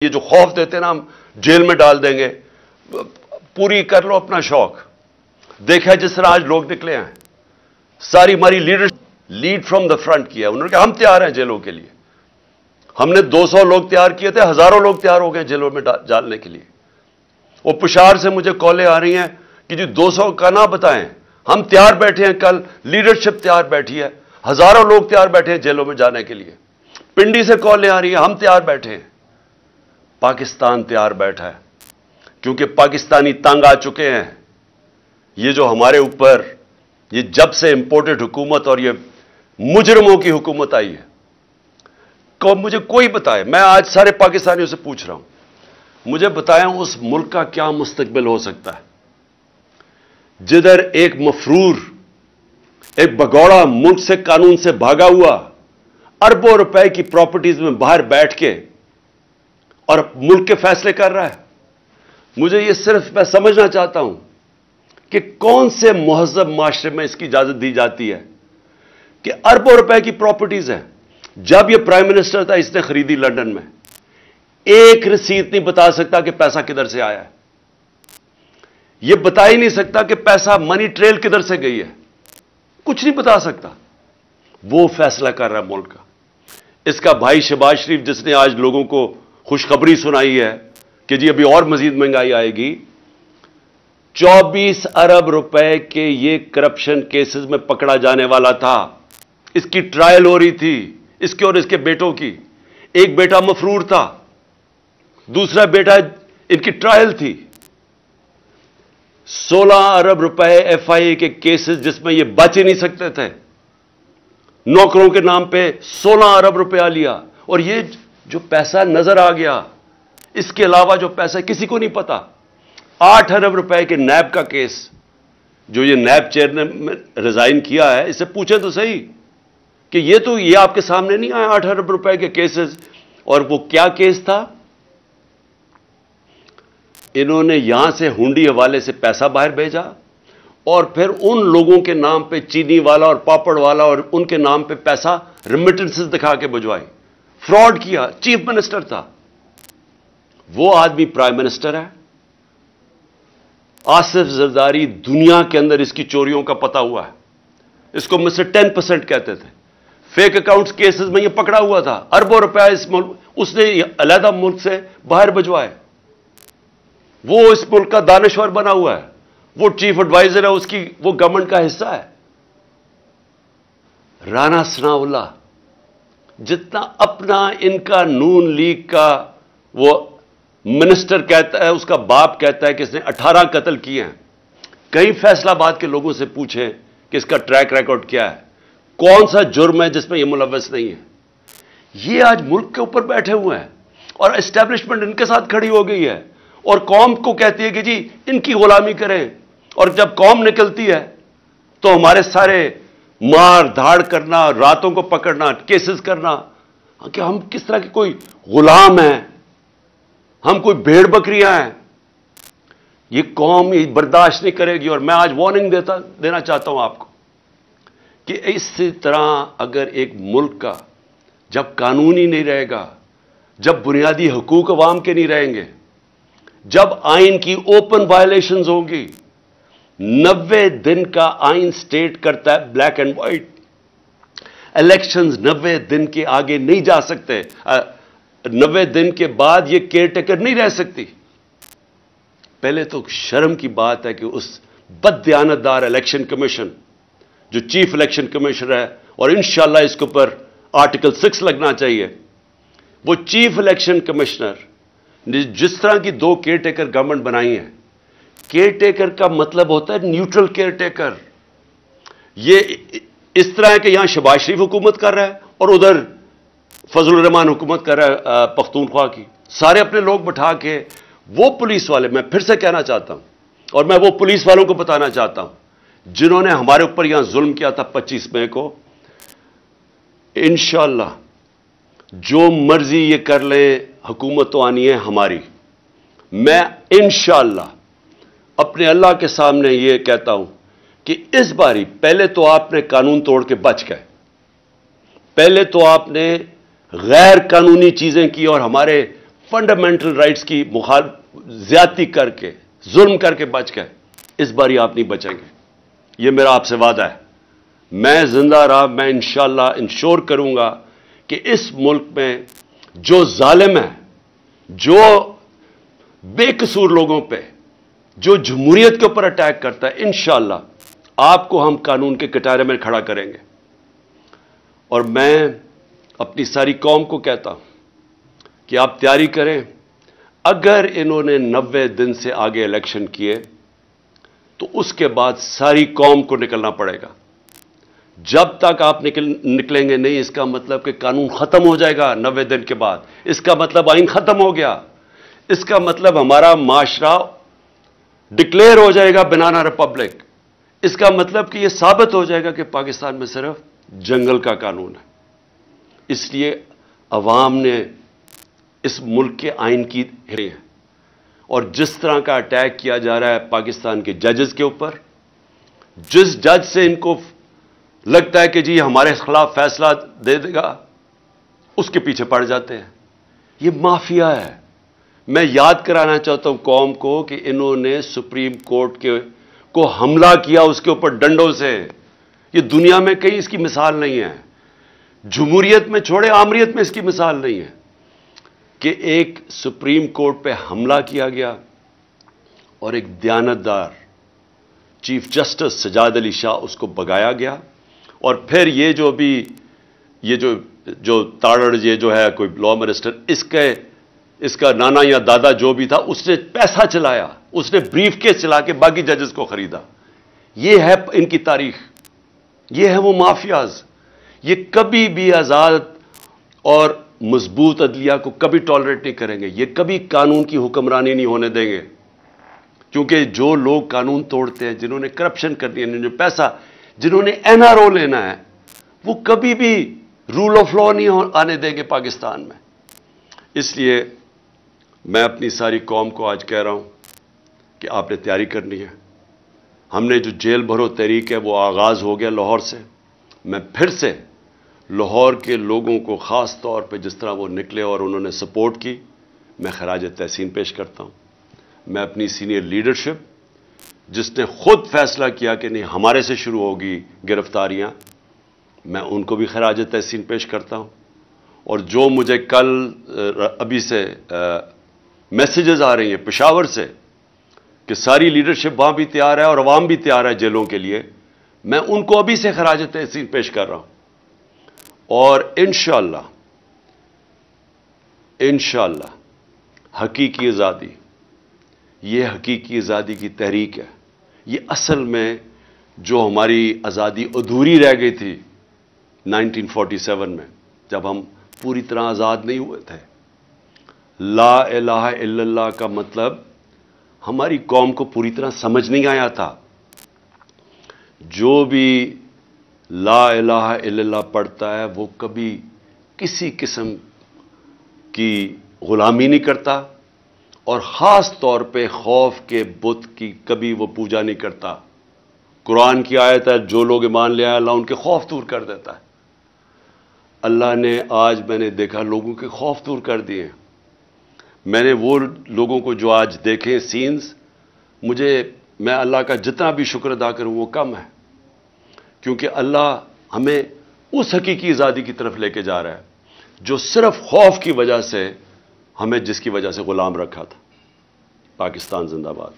یہ جو خوف دیتے ہیں نا ہم جیل میں ڈال دیں گے، پوری کر لو اپنا شوق. دیکھا جس طرح آج لوگ نکلے ہیں، ساری ہماری لیڈ فرام دا فرنٹ کیا. انہوں نے کہا ہم تیار ہیں جیلوں کے لیے. ہم نے 200 لوگ تیار کیے تھے، ہزاروں لوگ تیار ہو گئے جیلوں میں ڈالنے کے لیے. وہ پشاور سے مجھے کالیں آ رہی ہیں کہ جی 200 کا نہ بتائیں، ہم تیار بیٹھے ہیں، کل لیڈرشپ تیار بیٹھی ہے، ہزاروں لوگ تیار بیٹھے ہیں جیلوں میں جانے کے لیے. پنڈی سے کالیں آ رہی ہیں، ہم تیار بیٹھے ہیں. پاکستان تیار بیٹھا ہے کیونکہ پاکستانی تنگ آ چکے ہیں. یہ جو ہمارے اوپر یہ جب سے امپورٹڈ حکومت اور یہ مجرموں کی حکومت آئی ہے، مجھے کوئی بتائے، میں آج سارے پاکستانیوں سے پوچھ رہا ہوں، مجھے بتائیں اس ملک کا کیا مستقبل ہو سکتا ہے جدھر ایک مفرور، ایک بگوڑا ملک سے قانون سے بھاگا ہوا اربوں روپے کی پراپرٹیز میں باہر بیٹھ کے اور ملک کے فیصلے کر رہا ہے. مجھے یہ صرف میں سمجھنا چاہتا ہوں کہ کون سے مہذب معاشرے میں اس کی اجازت دی جاتی ہے کہ اربوں روپے کی پراپرٹیز ہیں. جب یہ پرائم منسٹر تھا اس نے خریدی لندن میں، ایک رسید نہیں بتا سکتا کہ پیسہ کدھر سے آیا ہے. یہ بتا ہی نہیں سکتا کہ پیسہ منی ٹریل کدھر سے گئی ہے، کچھ نہیں بتا سکتا. وہ فیصلہ کر رہا ہے ملک کا. اس کا بھائی شہباز شریف جس نے آج لوگوں کو خوشخبری سنائی ہے کہ جی ابھی اور مزید مہنگائی آئے گی، 24 ارب روپے کے یہ کرپشن کیسز میں پکڑا جانے والا تھا. اس کی ٹرائل ہو رہی تھی، اس کے اور اس کے بیٹوں کی. ایک بیٹا مفرور تھا، دوسرا بیٹا ان کی ٹرائل تھی. 16 ارب روپے ایف آئی اے کے کیسز جس میں یہ بچ ہی نہیں سکتے تھے. نوکروں کے نام پہ 16 ارب روپیہ لیا. اور یہ جو پیسہ نظر آ گیا، اس کے علاوہ جو پیسہ کسی کو نہیں پتا. 8 ارب روپے کے نیب کا کیس، جو یہ نیب چیئر نے ریزائن کیا ہے، اس سے پوچھیں تو صحیح کہ یہ آپ کے سامنے نہیں آیا 8 ارب روپے کے کیسز. اور وہ کیا کیس تھا؟ انہوں نے یہاں سے ہنڈی حوالے سے پیسہ باہر بھیجا اور پھر ان لوگوں کے نام پہ چینی والا اور پاپڑ والا اور ان کے نام پہ پیسہ ریمیٹنسز دکھا کے بھجوائی. فراڈ کیا. چیف منسٹر تھا وہ آدمی، پرائم منسٹر ہے. آصف زرداری دنیا کے اندر اس کی چوریوں کا پتہ ہوا ہے. اس کو مجھ سے 10% کہتے تھے. فیک اکاؤنٹس کیسز میں یہ پکڑا ہوا تھا. اربوں روپے اس ملک اس نے علیحدہ ملک سے باہر بھجوائے. وہ اس ملک کا دانشور بنا ہوا ہے، وہ چیف ایڈوائزر ہے اس کی، وہ گورنمنٹ کا حصہ ہے. رانا ثناء اللہ جتنا اپنا ان کا نون لیگ کا وہ منسٹر کہتا ہے، اس کا باپ کہتا ہے کہ اس نے 18 قتل کیے ہیں. کئی فیصلہ آباد کے لوگوں سے پوچھیں کہ اس کا ٹریک ریکارڈ کیا ہے، کون سا جرم ہے جس میں یہ ملوث نہیں ہے. یہ آج ملک کے اوپر بیٹھے ہوئے ہیں اور اسٹیبلشمنٹ ان کے ساتھ کھڑی ہو گئی ہے اور قوم کو کہتی ہے کہ جی ان کی غلامی کریں. اور جب قوم نکلتی ہے تو ہمارے سارے مار دھاڑ کرنا، راتوں کو پکڑنا، کیسز کرنا کہ ہم کس طرح کے کوئی غلام ہیں، ہم کوئی بھیڑ بکریاں ہیں. یہ قوم یہ برداشت نہیں کرے گی. اور میں آج وارننگ دینا چاہتا ہوں آپ کو کہ اسی طرح اگر ایک ملک کا جب قانون ہی نہیں رہے گا، جب بنیادی حقوق عوام کے نہیں رہیں گے، جب آئین کی اوپن وائلیشنز ہوں گی. 90 دن کا آئین سٹیٹ کرتا ہے بلیک اینڈ وائٹ. الیکشنز 90 دن کے آگے نہیں جا سکتے. 90 دن کے بعد یہ کیئر ٹیکر نہیں رہ سکتی. پہلے تو شرم کی بات ہے کہ اس بد دیانتدار الیکشن کمیشن جو چیف الیکشن کمیشنر ہے، اور انشاءاللہ اس کے اوپر آرٹیکل 6 لگنا چاہیے، وہ چیف الیکشن کمشنر جس طرح کی 2 کیئر ٹیکر گورنمنٹ بنائی ہیں. کیئر ٹیکر کا مطلب ہوتا ہے نیوٹرل کیئر ٹیکر. یہ اس طرح ہے کہ یہاں شہباز شریف حکومت کر رہا ہے اور ادھر فضل الرحمان حکومت کر رہا ہے پختونخوا کی. سارے اپنے لوگ بٹھا کے وہ پولیس والے، میں پھر سے کہنا چاہتا ہوں اور میں وہ پولیس والوں کو بتانا چاہتا ہوں جنہوں نے ہمارے اوپر یہاں ظلم کیا تھا 25 مئی کو، انشاءاللہ جو مرضی یہ کر لیں، حکومت تو آنی ہے ہماری. میں انشاءاللہ اپنے اللہ کے سامنے یہ کہتا ہوں کہ اس باری پہلے تو آپ نے قانون توڑ کے بچ گئے، پہلے تو آپ نے غیر قانونی چیزیں کی اور ہمارے فنڈامنٹل رائٹس کی زیادتی کر کے ظلم کر کے بچ گئے، اس باری آپ نہیں بچیں گے، یہ میرا آپ سے وعدہ ہے۔ میں زندہ رہا، میں انشاءاللہ انشور کروں گا کہ اس ملک میں جو ظالم ہے، جو بے قصور لوگوں پہ، جو جمہوریت کے اوپر اٹیک کرتا ہے، انشاءاللہ آپ کو ہم قانون کے کٹارے میں کھڑا کریں گے۔ اور میں اپنی ساری قوم کو کہتا ہوں کہ آپ تیاری کریں، اگر انہوں نے 90 دن سے آگے الیکشن کیے تو اس کے بعد ساری قوم کو نکلنا پڑے گا۔ جب تک آپ نکلیں گے نہیں، اس کا مطلب کہ قانون ختم ہو جائے گا 90 دن کے بعد، اس کا مطلب آئین ختم ہو گیا، اس کا مطلب ہمارا معاشرہ ڈکلیئر ہو جائے گا بنانا ریپبلک، اس کا مطلب کہ یہ ثابت ہو جائے گا کہ پاکستان میں صرف جنگل کا قانون ہے۔ اس لیے عوام نے اس ملک کے آئین کی ہے، اور جس طرح کا اٹیک کیا جا رہا ہے پاکستان کے ججز کے اوپر، جس جج سے ان کو لگتا ہے کہ جی ہمارے خلاف فیصلہ دے دے گا، اس کے پیچھے پڑ جاتے ہیں۔ یہ مافیا ہے۔ میں یاد کرانا چاہتا ہوں قوم کو کہ انہوں نے سپریم کورٹ کو حملہ کیا اس کے اوپر ڈنڈوں سے۔ یہ دنیا میں کہیں اس کی مثال نہیں ہے، جمہوریت میں چھوڑے آمریت میں اس کی مثال نہیں ہے کہ ایک سپریم کورٹ پہ حملہ کیا گیا اور ایک دیانتدار چیف جسٹس سجاد علی شاہ اس کو بگایا گیا، اور پھر یہ جو تاڑڑ یہ جو ہے کوئی لا منسٹر، اس کا نانا یا دادا جو بھی تھا، اس نے پیسہ چلایا، اس نے بریف کیس چلا کے باقی ججز کو خریدا۔ یہ ہے ان کی تاریخ، یہ ہے وہ مافیاز۔ یہ کبھی بھی آزاد اور مضبوط عدلیہ کو کبھی ٹالریٹ نہیں کریں گے، یہ کبھی قانون کی حکمرانی نہیں ہونے دیں گے، کیونکہ جو لوگ قانون توڑتے ہیں، جنہوں نے کرپشن کرنی ہے، جنہوں نے این آر او لینا ہے، وہ کبھی بھی رول آف لا نہیں آنے دیں گے پاکستان میں۔ اس لیے میں اپنی ساری قوم کو آج کہہ رہا ہوں کہ آپ نے تیاری کرنی ہے۔ ہم نے جو جیل بھرو تحریک ہے وہ آغاز ہو گیا لاہور سے۔ میں پھر سے لاہور کے لوگوں کو خاص طور پہ جس طرح وہ نکلے اور انہوں نے سپورٹ کی، میں خراج تحسین پیش کرتا ہوں۔ میں اپنی سینئر لیڈرشپ جس نے خود فیصلہ کیا کہ نہیں ہمارے سے شروع ہوگی گرفتاریاں، میں ان کو بھی خراج تحسین پیش کرتا ہوں۔ اور جو مجھے کل ابھی سے میسیجز آ رہی ہیں پشاور سے کہ ساری لیڈرشپ وہاں بھی تیار ہے اور عوام بھی تیار ہے جیلوں کے لیے، میں ان کو ابھی سے خراج تحسین پیش کر رہا ہوں۔ اور انشاءاللہ حقیقی آزادی، یہ حقیقی آزادی کی تحریک ہے۔ یہ اصل میں جو ہماری آزادی ادھوری رہ گئی تھی 1947 میں، جب ہم پوری طرح آزاد نہیں ہوئے تھے۔ لا الہ الا اللہ کا مطلب ہماری قوم کو پوری طرح سمجھ نہیں آیا تھا۔ جو بھی لا الہ الا اللہ پڑھتا ہے وہ کبھی کسی قسم کی غلامی نہیں کرتا، اور خاص طور پہ خوف کے بت کی کبھی وہ پوجا نہیں کرتا۔ قرآن کی آیت ہے جو لوگ ایمان لے آئے اللہ ان کے خوف دور کر دیتا ہے۔ اللہ نے آج میں نے دیکھا لوگوں کے خوف دور کر دیے۔ میں نے وہ لوگوں کو جو آج دیکھے سینز، میں اللہ کا جتنا بھی شکر ادا کروں وہ کم ہے، کیونکہ اللہ ہمیں اس حقیقی آزادی کی طرف لے کے جا رہا ہے جو صرف خوف کی وجہ سے ہمیں جس کی وجہ سے غلام رکھا تھا۔ پاکستان زندہ باد۔